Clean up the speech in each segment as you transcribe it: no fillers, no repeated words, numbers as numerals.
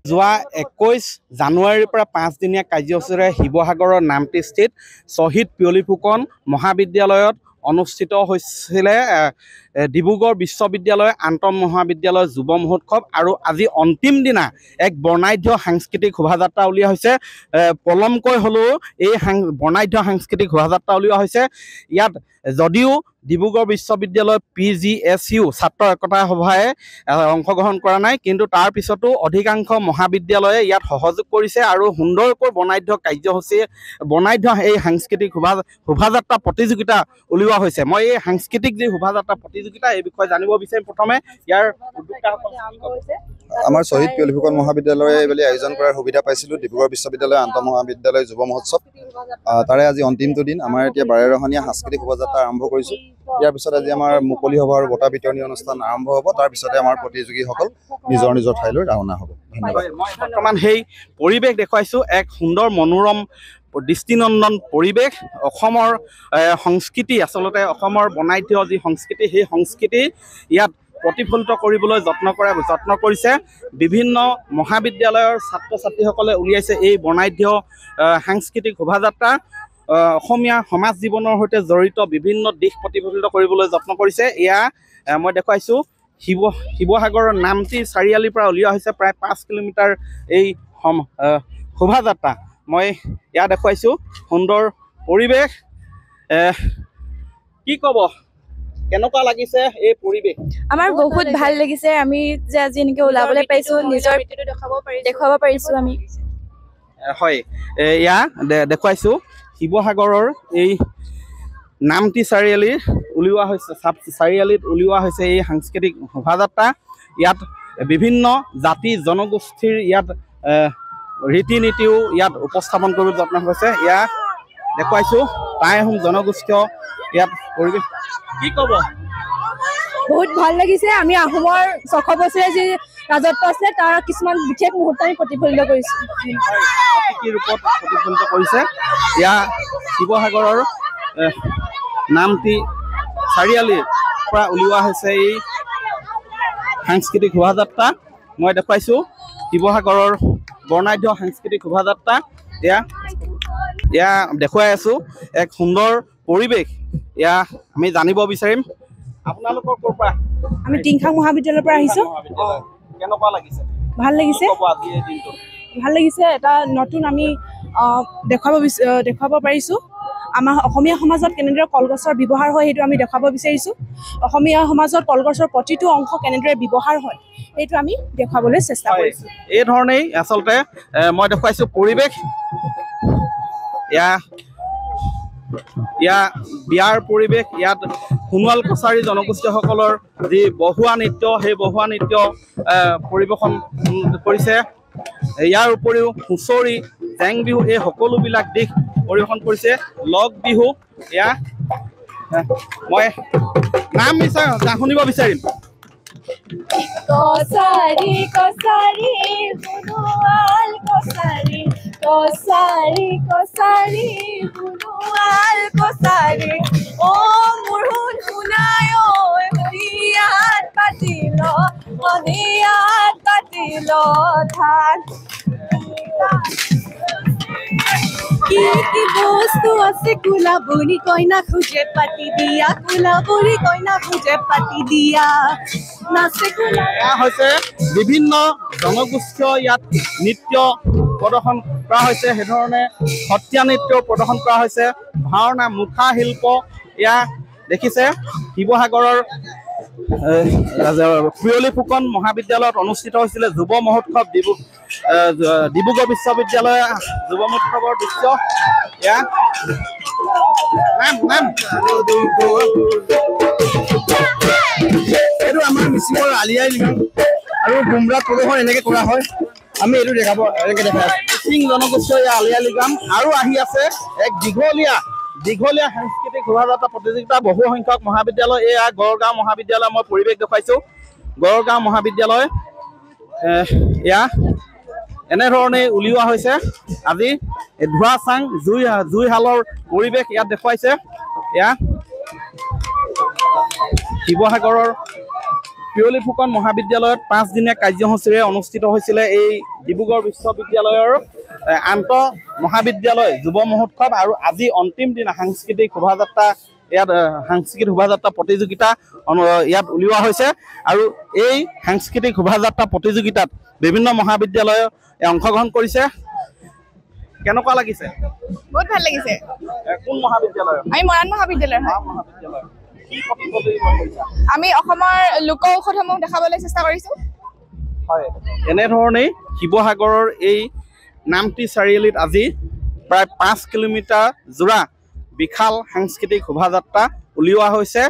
যোৱা 21 জানুৱাৰীৰ পৰা 5 দিনীয়া কাৰ্যসূচীৰে শিৱসাগৰৰ নামটিস্থিত শ্বহীদ পিয়লি ফুকন মহাবিদ্যালয়ত অনুষ্ঠিত হৈছিলে ডিব্ৰুগড় বিশ্ববিদ্যালয় আন্তঃ মহাবিদ্যালয় যুৱ মহোৎসৱ আৰু আজি অন্তিম দিনা এক বৰ্ণাঢ্য সাংস্কৃতিক শোভাযাত্ৰা উলিওৱা হৈছে। পলমকৈ হ'লেও এই বৰ্ণাঢ্য সাংস্কৃতিক শোভাযাত্ৰা উলিওৱা হৈছে। ইয়াত যদিও ডিব্ৰুগড় বিশ্ববিদ্যালয় PGSU ছাত্ৰ একতা সভাই অংশগ্ৰহণ কৰা নাই, কিন্তু তাৰ পিছতো অধিকাংশ মহাবিদ্যালয়ে ইয়াত সহযোগ কৰিছে আৰু সুন্দৰকৈ বৰ্ণাঢ্য এই সাংস্কৃতিক শোভাযাত্ৰা প্ৰতিযোগিতা উলিওৱা হৈছে। মই এই সাংস্কৃতিক যি শোভাযাত্ৰা প্ৰতিযোগিতা এই বিষয়ে জানিব বিচাৰিম। প্ৰথমে ইয়াৰ আমাৰ শ্বহীদ পিয়লি ফুকন মহাবিদ্যালয়ে এইবুলি আয়োজন কৰাৰ সুবিধা পাইছিলোঁ, ডিব্ৰুগড় বিশ্ববিদ্যালয় আন্তঃ মহাবিদ্যালয় যুৱ মহোৎসৱ। তাৰে আজি অন্তিমটো দিন। আমাৰ এতিয়া 12ৰহনীয়া সাংস্কৃতিক শোভাযাত্ৰা আৰম্ভ কৰিছোঁ। ইয়াৰ পিছত আজি আমাৰ মুকলি সভা আৰু বঁটা বিতৰণী অনুষ্ঠান আৰম্ভ হ'ব। তাৰ পিছতে আমাৰ প্ৰতিযোগীসকল নিজৰ নিজৰ ঠাইলৈ ৰাওনা হ'ব। ধন্যবাদ। মই বৰ্তমান সেই পৰিৱেশ দেখুৱাইছোঁ, এক সুন্দৰ মনোৰম দৃষ্টিনন্দন পৰিৱেশ। অসমৰ সংস্কৃতি, আচলতে অসমৰ বৰ্ণাঢ্য যি সংস্কৃতি, সেই সংস্কৃতি ইয়াত প্ৰতিফলিত কৰিবলৈ যত্ন কৰিছে। বিভিন্ন মহাবিদ্যালয়ৰ ছাত্ৰ ছাত্ৰীসকলে উলিয়াইছে এই বৰ্ণাঢ্য সাংস্কৃতিক শোভাযাত্ৰা। অসমীয়া সমাজ জীৱনৰ সৈতে জড়িত বিভিন্ন দিশ প্ৰতিফলিত কৰিবলৈ যত্ন কৰিছে। এয়া মই দেখুৱাইছোঁ শিৱসাগৰৰ নামটি চাৰিআলিৰ পৰা উলিওৱা হৈছে প্ৰায় 5 কিলোমিটাৰ এই শোভাযাত্ৰা। মই এয়া দেখুৱাইছোঁ সুন্দৰ পৰিৱেশ। কি ক'ব, কেনেকুৱা লাগিছে এই পৰিৱেশ? আমাৰ বহুত ভাল লাগিছে। আমি যে আজি এনেকৈ ওলাবলৈ পাইছোঁ, নিজৰ দেখুৱাব পাৰিছোঁ আমি। হয়, এয়া দেখুৱাইছোঁ শিৱসাগৰৰ এই নামটি চাৰিআলিত উলিওৱা হৈছে এই সাংস্কৃতিক শোভাযাত্ৰা। ইয়াত বিভিন্ন জাতি জনগোষ্ঠীৰ ইয়াত ৰীতি নীতিও ইয়াত উপস্থাপন কৰিবলৈ যত্ন হৈছে। এয়া দেখুৱাইছোঁ টাই আহোম জনগোষ্ঠীয় ইয়াত পৰিৱেশ। কি ক'ব? বহুত ভাল লাগিছে। আমি আহোমৰ 600 বছৰীয়া যি ৰাজত্ব আছে তাৰ কিছুমান বিশেষ মুহূৰ্ত আমি প্ৰতিফলিত কৰিছোঁ। কি ৰূপত প্ৰতিফলিত কৰিছে? এয়া শিৱসাগৰৰ নামটি চাৰিআলিৰ পৰা উলিওৱা হৈছে এই সাংস্কৃতিক শোভাযাত্ৰা। মই দেখুৱাইছোঁ শিৱসাগৰৰ বৰ্ণাঢ্য সাংস্কৃতিক শোভাযাত্ৰা। এয়া দেখুৱাই আছোঁ এক সুন্দৰ পৰিৱেশ। এয়া আমি জানিব বিচাৰিম, আপোনালোকৰ ক'ৰ পৰা? আমি টিংখাং মহাবিদ্যালয়ৰ পৰা আহিছোঁ। কেনেকুৱা লাগিছে? ভাল লাগিছে, ভাল লাগিছে। এটা নতুন আমি দেখুৱাব পাৰিছোঁ। আমাৰ অসমীয়া সমাজত কেনেদৰে কলগছৰ ব্যৱহাৰ হয় সেইটো আমি দেখুৱাব বিচাৰিছোঁ। অসমীয়া সমাজত কলগছৰ প্ৰতিটো অংশ কেনেদৰে ব্যৱহাৰ হয় সেইটো আমি দেখুৱাবলৈ চেষ্টা কৰিছোঁ। এই ধৰণেই আচলতে মই দেখুৱাইছোঁ পৰিৱেশ। এয়া বিয়াৰ পৰিৱেশ। ইয়াত সোণোৱাল কছাৰী জনগোষ্ঠীসকলৰ যি বহুৱা নৃত্য, সেই বহুৱা নৃত্য পৰিৱেশন কৰিছে। ইয়াৰ উপৰিও হুঁচৰি, জেং বিহু, এই সকলোবিলাক দিশ পৰিৱেশন কৰিছে। লগ বিহু। এয়া মই নাম শুনিব বিচাৰিম। কছাৰী কছাৰী সোণোৱাল কছাৰী, কছাৰী কছাৰী সোণোৱাল কছাৰী, অ মোৰ সোণ শুনাই ঐ শদিয়াত পাতিল ধান। কি কি বস্তু আছে কোলাবুৰী কইনা খোজে পাতি দিয়া, কোলাবুৰী কইনা খোজে পাতি দিয়া, নাচে কোলা। এয়া হৈছে বিভিন্ন জনগোষ্ঠীয় ইয়াত নৃত্য প্ৰদৰ্শন কৰা হৈছে। সেইধৰণে সত্ৰীয়া নৃত্য প্ৰদৰ্শন কৰা হৈছে, ভাওনা, মুখা শিল্প। এয়া দেখিছে শিৱসাগৰৰ পিয়লি ফুকন মহাবিদ্যালয়ত অনুষ্ঠিত হৈছিলে যুৱ মহোৎসৱ, ডিব্ৰুগড় বিশ্ববিদ্যালয় যুৱ মহোৎসৱৰ দৃশ্য। এয়া এইটো আমাৰ মিচিঙৰ আলি আই লৃগাং আৰু গুমৰাগ প্ৰদৰ্শন এনেকে কৰা হয়। আমি এইটো এনেকে দেখাই আছোঁ। মিচিং জনগোষ্ঠীয় আলি আই লৃগাং আৰু আহি আছে এক দীঘলীয়া সাংস্কৃতিক শোভাযাত্ৰা প্ৰতিযোগিতা। বহু সংখ্যক মহাবিদ্যালয়। এয়া গড়গাঁও মহাবিদ্যালয় মই পৰিৱেশ দেখুৱাইছোঁ। গড়গাঁও মহাবিদ্যালয় এয়া এনেধৰণে উলিওৱা হৈছে। আজি ধোঁৱাচাং জুইশালৰ পৰিৱেশ ইয়াত দেখুৱাইছে। এয়া শিৱসাগৰৰ পিয়লি ফুকন মহাবিদ্যালয়ত 5 দিনীয়া কাৰ্যসূচীৰে অনুষ্ঠিত হৈছিলে এই ডিব্ৰুগড় বিশ্ববিদ্যালয়ৰ আন্তঃ মহাবিদ্যালয় যুৱ মহোৎসৱ আৰু আজি অন্তিম দিনা সাংস্কৃতিক শোভাযাত্ৰা ইয়াত সাংস্কৃতিক শোভাযাত্ৰা প্ৰতিযোগিতা ইয়াত উলিওৱা হৈছে আৰু এই সাংস্কৃতিক শোভাযাত্ৰা প্ৰতিযোগিতাত বিভিন্ন মহাবিদ্যালয়ে অংশগ্ৰহণ কৰিছে কেনেকুৱা লাগিছে বহুত ভাল লাগিছে কোন মহাবিদ্যালয় আমি মৰাণ মহাবিদ্যালয়ৰ হয় মহাবিদ্যালয় কি প্ৰতিযোগিতা কৰিছা আমি অসমৰ লোক ঔষধসমূহ দেখাবলৈ চেষ্টা কৰিছো হয় এনেধৰণেই শিৱসাগৰৰ এই নামটি চাৰিআলিত আজি প্ৰায় 5 কিলোমিটাৰ জোৰা বিশাল সাংস্কৃতিক শোভাযাত্ৰা উলিওৱা হৈছে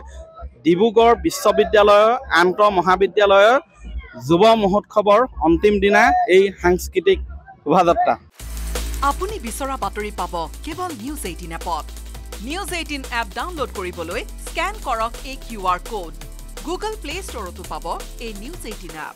ডিব্ৰুগড় বিশ্ববিদ্যালয়ৰ আন্তঃ মহাবিদ্যালয়ৰ যুৱ মহোৎসৱৰ অন্তিম দিনা এই সাংস্কৃতিক শোভাযাত্ৰা আপুনি বিচৰা বাতৰি পাব কেৱল নিউজ 18 এপত নিউজ 18 এপ ডাউনলোড কৰিবলৈ স্ক্যান কৰক এই QR কোড গুগল প্লে ষ্টৰতো পাব এই নিউজ 18 এপ